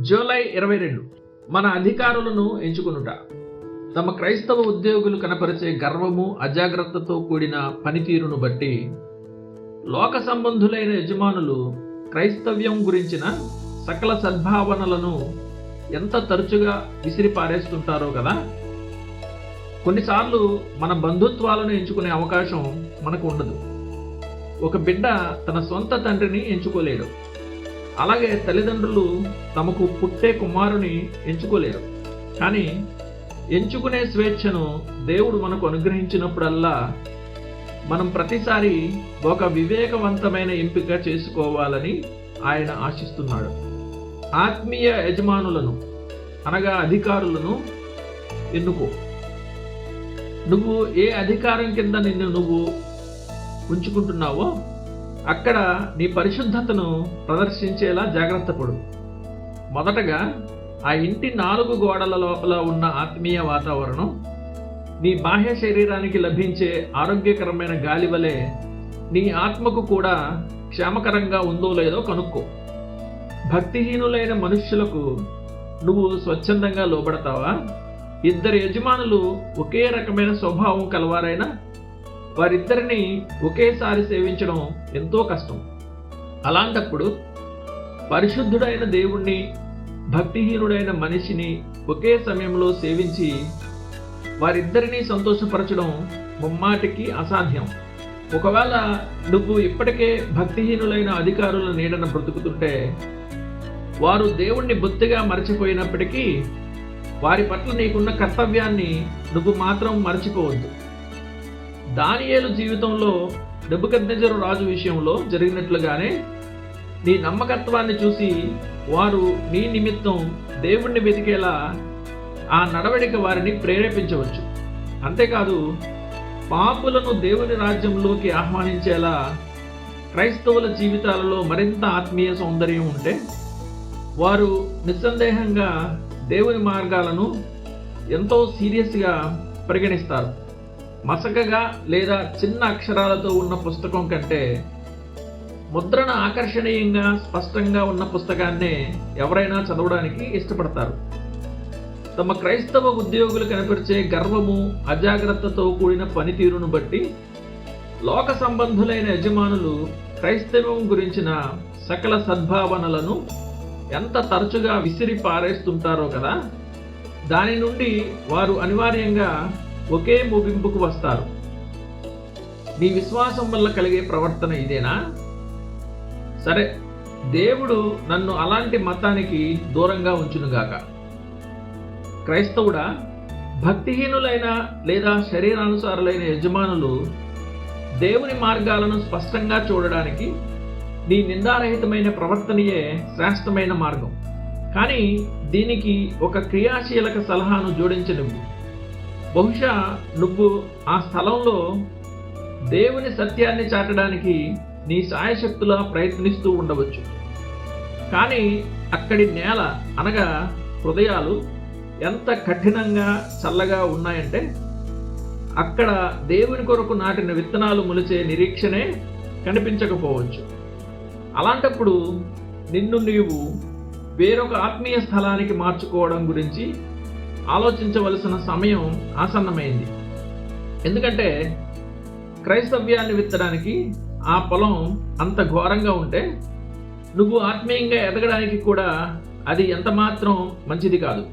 July 22 మన అధికారులను ఎంచుకొనుట. తమ క్రైస్తవ ఉద్యోగులు కనపరిచే గర్వము, అజాగ్రత్తతో కూడిన పనితీరును బట్టి లోక సంబంధులైన యజమానులు క్రైస్తవ్యం గురించిన సకల సద్భావనలను ఎంత తరచుగా విసిరి పారేస్తుంటారో కదా. కొన్నిసార్లు మన బంధుత్వాలను ఎంచుకునే అవకాశం మనకు ఉండదు. ఒక బిడ్డ తన సొంత తండ్రిని ఎంచుకోలేడు. అలాగే తల్లిదండ్రులు తమకు పుట్టే కుమారుని ఎంచుకోలేరు. కానీ ఎంచుకునే స్వేచ్ఛను దేవుడు మనకు అనుగ్రహించినప్పుడల్లా మనం ప్రతిసారి ఒక వివేకవంతమైన ఎంపిక చేసుకోవాలని ఆయన ఆశిస్తున్నాడు. ఆత్మీయ యజమానులను అనగా అధికారులను ఎన్నుకో. నువ్వు ఏ అధికారం కింద నువ్వు ఉంచుకుంటున్నావో అక్కడ నీ పరిశుద్ధతను ప్రదర్శించేలా జాగ్రత్త పడు. మొదటగా ఆ ఇంటి 4 గోడల లోపల ఉన్న ఆత్మీయ వాతావరణం నీ బాహ్య శరీరానికి లభించే ఆరోగ్యకరమైన గాలి వలె నీ ఆత్మకు కూడా క్షేమకరంగా ఉందో లేదో కనుక్కో. భక్తిహీనులైన మనుష్యులకు నువ్వు స్వచ్ఛందంగా లోబడతావా? 2 యజమానులు ఒకే రకమైన స్వభావం కలవారైనా వారిద్దరిని ఒకేసారి సేవించడం ఎంతో కష్టం. అలాంటప్పుడు పరిశుద్ధుడైన దేవుణ్ణి, భక్తిహీనుడైన మనిషిని ఒకే సమయంలో సేవించి వారిద్దరినీ సంతోషపరచడం ముమ్మాటికి అసాధ్యం. ఒకవేళ నువ్వు ఇప్పటికే భక్తిహీనులైన అధికారుల నీడన బ్రతుకుతుంటే వారు దేవుణ్ణి బొత్తిగా మరచిపోయినప్పటికీ వారి పట్ల నీకున్న కర్తవ్యాన్ని నువ్వు మాత్రం మరచిపోవద్దు. దానియేలు జీవితంలో నెబుకద్నెజరు రాజు విషయంలో జరిగినట్లుగానే నీ నమ్మకత్వాన్ని చూసి వారు నీ నిమిత్తం దేవుణ్ణి వెతికేలా ఆ నడవడిక వారిని ప్రేరేపించవచ్చు. అంతేకాదు, పాపులను దేవుని రాజ్యంలోకి ఆహ్వానించేలా క్రైస్తవుల జీవితాలలో మరింత ఆత్మీయ సౌందర్యం ఉంటే వారు నిస్సందేహంగా దేవుని మార్గాలను ఎంతో సీరియస్గా పరిగణిస్తారు. మసకగా లేదా చిన్న అక్షరాలతో ఉన్న పుస్తకం కంటే ముద్రణ ఆకర్షణీయంగా స్పష్టంగా ఉన్న పుస్తకాన్నే ఎవరైనా చదవడానికి ఇష్టపడతారు. తమ క్రైస్తవ ఉద్యోగులు కనపరిచే గర్వము, అజాగ్రత్తతో కూడిన పనితీరును బట్టి లోక సంబంధులైన యజమానులు క్రైస్తవం గురించిన సకల సద్భావనలను ఎంత తరచుగా విసిరి పారేస్తుంటారో కదా. దాని నుండి వారు అనివార్యంగా ఒకే ముగింపుకు వస్తారు. నీ విశ్వాసం వల్ల కలిగే ప్రవర్తన ఇదేనా? సరే, దేవుడు నన్ను అలాంటి మతానికి దూరంగా ఉంచునుగాక. క్రైస్తవుడా, భక్తిహీనులైన లేదా శరీరానుసారులైన యజమానులు దేవుని మార్గాలను స్పష్టంగా చూడడానికి నీ నిందారహితమైన ప్రవర్తనయే శ్రేష్టమైన మార్గం. కానీ దీనికి ఒక క్రియాశీలక సలహాను జోడించనివ్వు. బహుశా నువ్వు ఆ స్థలంలో దేవుని సత్యాన్ని చాటడానికి నీ సాయశక్తులా ప్రయత్నిస్తూ ఉండవచ్చు. కానీ అక్కడి నేల అనగా హృదయాలు ఎంత కఠినంగా చల్లగా ఉన్నాయంటే అక్కడ దేవుని కొరకు నాటిన విత్తనాలు మొలిచే నిరీక్షణే కనిపించకపోవచ్చు. అలాంటప్పుడు నిన్ను నీవు వేరొక ఆత్మీయ స్థలానికి మార్చుకోవడం గురించి ఆలోచించవలసిన సమయం ఆసన్నమైంది. ఎందుకంటే క్రైస్తవ్యాన్ని విత్తడానికి ఆ పొలం అంత ఘోరంగా ఉంటే నువ్వు ఆత్మీయంగా ఎదగడానికి కూడా అది ఎంత మాత్రం మంచిది కాదు.